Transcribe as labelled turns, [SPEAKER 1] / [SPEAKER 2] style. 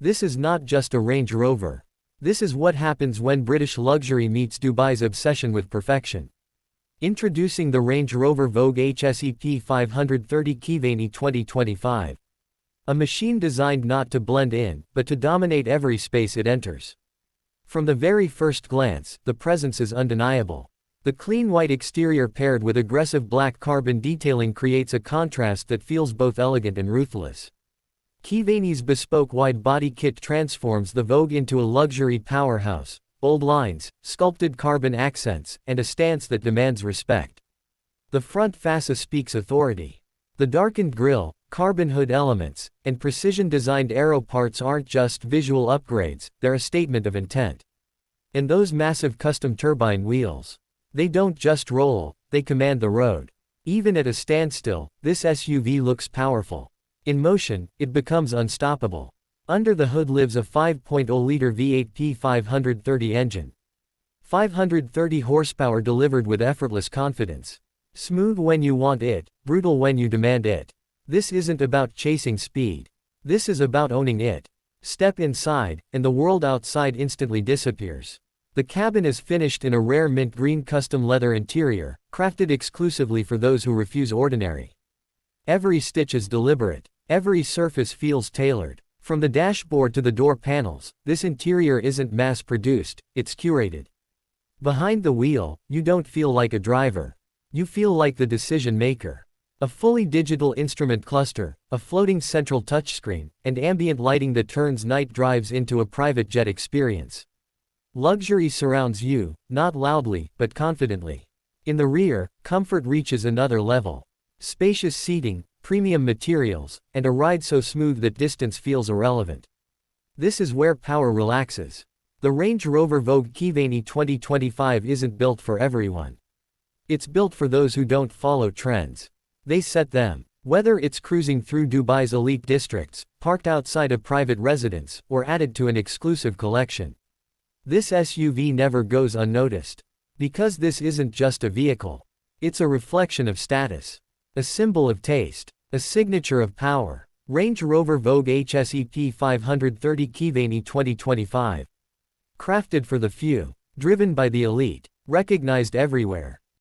[SPEAKER 1] This is not just a Range Rover. This is what happens when British luxury meets Dubai's obsession with perfection. Introducing the Range Rover Vogue HSE P530 Keyvany 2025. A machine designed not to blend in, but to dominate every space it enters. From the very first glance, the presence is undeniable. The clean white exterior paired with aggressive black carbon detailing creates a contrast that feels both elegant and ruthless. Keyvany's bespoke wide-body kit transforms the Vogue into a luxury powerhouse. Bold lines, sculpted carbon accents, and a stance that demands respect. The front fascia speaks authority. The darkened grille, carbon hood elements, and precision-designed aero parts aren't just visual upgrades, they're a statement of intent. And those massive custom turbine wheels. They don't just roll, they command the road. Even at a standstill, this SUV looks powerful. In motion, it becomes unstoppable. Under the hood lives a 5.0-liter V8 P530 engine. 530 horsepower delivered with effortless confidence. Smooth when you want it, brutal when you demand it. This isn't about chasing speed. This is about owning it. Step inside, and the world outside instantly disappears. The cabin is finished in a rare mint green custom leather interior, crafted exclusively for those who refuse ordinary. Every stitch is deliberate. Every surface feels tailored. From the dashboard to the door panels, this interior isn't mass-produced, it's curated. Behind the wheel, you don't feel like a driver. You feel like the decision-maker. A fully digital instrument cluster, a floating central touchscreen, and ambient lighting that turns night drives into a private jet experience. Luxury surrounds you, not loudly, but confidently. In the rear, comfort reaches another level. Spacious seating, premium materials, and a ride so smooth that distance feels irrelevant. This is where power relaxes. The Range Rover Vogue Keyvany 2025 isn't built for everyone. It's built for those who don't follow trends. They set them. Whether it's cruising through Dubai's elite districts, parked outside a private residence, or added to an exclusive collection. This SUV never goes unnoticed. Because this isn't just a vehicle. It's a reflection of status. A symbol of taste. A signature of power. Range Rover Vogue HSE P530 Keyvany 2025. Crafted for the few. Driven by the elite. Recognized everywhere.